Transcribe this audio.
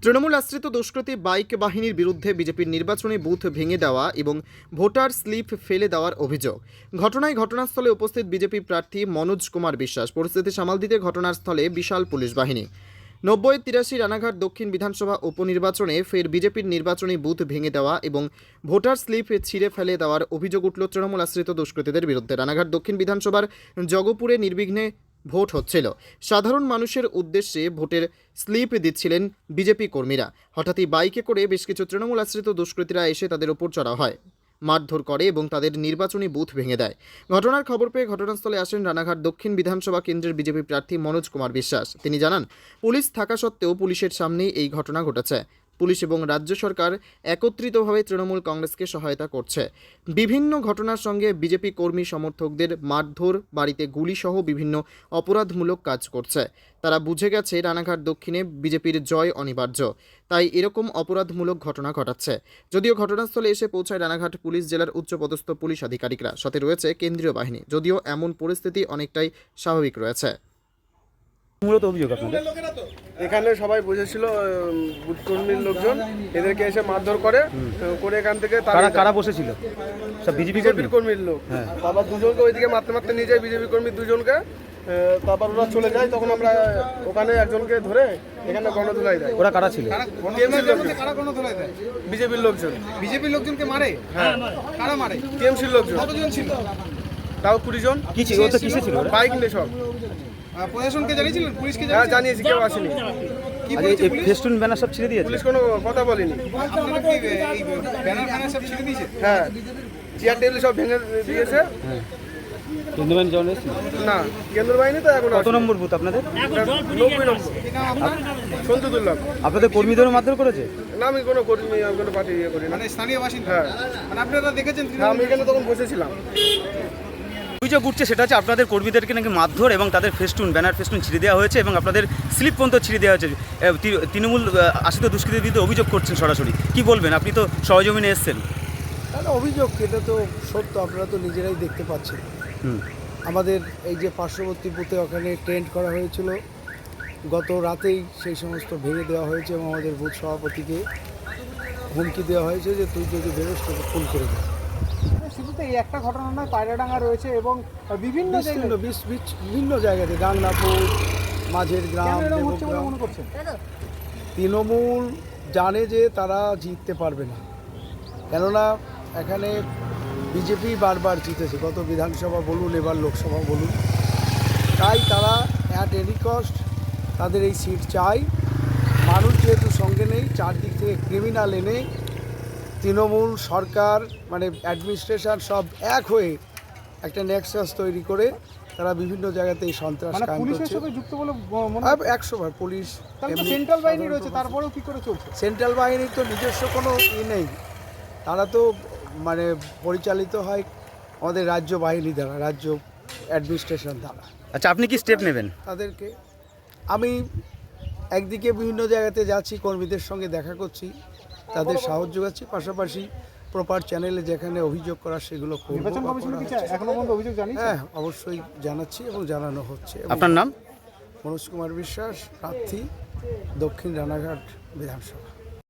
তৃণমূল আশ্রিত দুষ্কৃতী বাইক বাহিনীর বিরুদ্ধে বিজেপির নির্বাচনী বুথ ভেঙে দেওয়া এবং ভোটার স্লিপ ফেলে দেওয়ার অভিযোগ। ঘটনায় ঘটনাস্থলে উপস্থিত বিজেপি প্রার্থী মনোজ কুমার বিশ্বাস। পরিস্থিতি সামাল দিতে ঘটনাস্থলে বিশাল পুলিশ বাহিনী। ৯০-৮৩ রানাঘাট দক্ষিণ বিধানসভা উপনির্বাচনে ফের বিজেপির নির্বাচনী বুথ ভেঙে দেওয়া এবং ভোটার স্লিপ ছিঁড়ে ফেলে দেওয়ার অভিযোগ উঠল তৃণমূল আশ্রিত দুষ্কৃতীদের বিরুদ্ধে। রানাঘাট দক্ষিণ বিধানসভার জগপুরে নির্বিঘ্নে ভোট হচ্ছিল। সাধারণ মানুষের উদ্দেশ্যে ভোটের স্লিপ দিচ্ছিলেন বিজেপি কর্মীরা। হঠাৎই বাইকে করে বেশ কিছু তৃণমূল আশ্রিত দুষ্কৃতীরা এসে তাদের ওপর চড়া হয়, মারধর করে এবং তাদের নির্বাচনী বুথ ভেঙে দেয়। ঘটনার খবর পেয়ে ঘটনাস্থলে আসেন রানাঘাট দক্ষিণ বিধানসভা কেন্দ্রের বিজেপি প্রার্থী মনোজ কুমার বিশ্বাস। তিনি জানান, পুলিশ থাকা সত্ত্বেও পুলিশের সামনেই এই ঘটনা ঘটেছে। পুলিশ এবং রাজ্য সরকার একত্রিতভাবে তৃণমূল কংগ্রেসকে সহায়তা করছে। বিভিন্ন ঘটনার সঙ্গে বিজেপি কর্মী সমর্থকদের মারধর, বাড়িতে গুলিসহ বিভিন্ন অপরাধমূলক কাজ করছে। তারা বুঝে গেছে রানাঘাট দক্ষিণে বিজেপির জয় অনিবার্য, তাই এরকম অপরাধমূলক ঘটনা ঘটাচ্ছে। যদিও ঘটনাস্থলে এসে পৌঁছায় রানাঘাট পুলিশ জেলার উচ্চপদস্থ পুলিশ আধিকারিকরা, সাথে রয়েছে কেন্দ্রীয় বাহিনী। যদিও এমন পরিস্থিতি অনেকটাই স্বাভাবিক রয়েছে। মূলত অভিযোগ আপনাদের এখানে সবাই বসেছিল, বুথ কর্মীর লোকজন এদেরকে এসে মারধর করে এখান থেকে কারা বসেছিল? সব বিজেপি কর্মীর লোক। তারপর দুজনকে ওইদিকে মারতে মারতে নিয়ে যায়, বিজেপি কর্মী দুজনকে। তারপর ওরা চলে যায়, তখন আমরা ওখানে একজনকে ধরে এখানে গণধুলাই দেয়। ওরা কারা ছিল? বিজেপির লোকজন। বিজেপির লোকজনকে মারে? হ্যাঁ। কারা মারে? টিএমসির লোকজন। কতজন ছিল? তাও 20 জন। কি ছিল? ওটা কিসে ছিল? বাইক নিয়ে সব। প্রশাসনকে জানিয়েছিলেন? পুলিশকে হ্যাঁ, জানিয়েছিলেন? জানিয়েছি, কেউ আসেনি। কি বলছে এই পুলিশ? ফেস্টুন ব্যানার সব ছিঁড়ে দিয়েছে? পুলিশ কোনো কথা বলেনি। আপনারা কি এই ব্যানার ফ্যানার সব ছিঁড়ে দিয়েছে? হ্যাঁ, চেয়ার টেবিল সব ভেঙে দিয়েছে। কেন্দ্রীয় বাহিনী জয়েন হয়েছিল? না, কেন্দ্র বাহিনী তো এখন কত নম্বর বুথ আপনাদের? 90 নম্বর। কি নাম আপনার? সন্তুদুল্লাহ। আপনাদের কর্মীদেরও মারধর করেছে? না, আমি কোনো কর্মী, আমি কোনো পার্টি করি না। মানে স্থানীয় বাসিন্দা? হ্যাঁ। মানে আপনারা দেখেছেন? হ্যাঁ, আমি এখানে তখন বসেছিলাম। অভিযোগ উঠছে সেটা হচ্ছে আপনাদের কর্মীদেরকে নাকি মারধর এবং তাদের ফেস্টুন, ব্যানার ফেস্টুন ছিঁড়ে দেওয়া হয়েছে এবং আপনাদের স্লিপ পর্যন্ত ছিঁড়ে দেওয়া হয়েছে। তৃণমূল আশ্রিত দুষ্কৃতীদের বিরুদ্ধে অভিযোগ করছেন সরাসরি। কি বলবেন? আপনি তো সহজমিনে এসছেন। তাহলে অভিযোগ, এটা তো সত্য, আপনারা তো নিজেরাই দেখতে পাচ্ছেন। আমাদের এই যে পার্শ্ববর্তী বুথে ওখানে টেন্ট করা হয়েছিল, গত রাতেই সেই সমস্ত ভেঙে দেওয়া হয়েছে এবং আমাদের বুথ সভাপতিকে হুমকি দেওয়া হয়েছে যে তুই যদি বেরোস তোকে খুন করে দেবে। শুধু তো এই একটা ঘটনা নয়, পায়রাডাঙ্গা রয়েছে এবং বিভিন্ন বিভিন্ন জায়গাতে, গাংনাপুর, মাঝের গ্রাম, দেবগ্রাম। মনে করছেন তৃণমূল জানে যে তারা জিততে পারবে না, কেননা এখানে বিজেপি বারবার জিতেছে, গত বিধানসভা বলুন, এবার লোকসভা বলুন। তাই তারা অ্যাট এনি কস্ট তাদের এই সিট চাই। মানুষ যেহেতু সঙ্গে নেই, চারদিক থেকে ক্রিমিনাল এনে তৃণমূল সরকার মানে অ্যাডমিনিস্ট্রেশন সব এক হয়ে একটা নেক্সাস তৈরি করে তারা বিভিন্ন জায়গাতে এই সন্ত্রাস কায়েম করছে। যুক্ত বলে 100বার পুলিশ, সেন্ট্রাল বাহিনী রয়েছে, তারপরেও কি করে চলছে? সেন্ট্রাল বাহিনীর তো নিজস্ব কোনো নেই, তারা তো মানে পরিচালিত হয় আমাদের রাজ্য বাহিনী দ্বারা, রাজ্য অ্যাডমিনিস্ট্রেশন দ্বারা। আচ্ছা, আপনি কি স্টেপ নেবেন? তাদেরকে আমি একদিকে বিভিন্ন জায়গাতে যাচ্ছি, কর্মীদের সঙ্গে দেখা করছি, তাদের সাহায্য করছি, পাশাপাশি প্রপার চ্যানেলে যেখানে অভিযোগ করা সেগুলো করব। নির্বাচন কমিশন কি এখনো পর্যন্ত অভিযোগ জানিয়েছে? হ্যাঁ, অবশ্যই জানাচ্ছি এবং জানানো হচ্ছে। আপনার নাম? মনোজ কুমার বিশ্বাস, প্রার্থী, দক্ষিণ রানাঘাট বিধানসভা।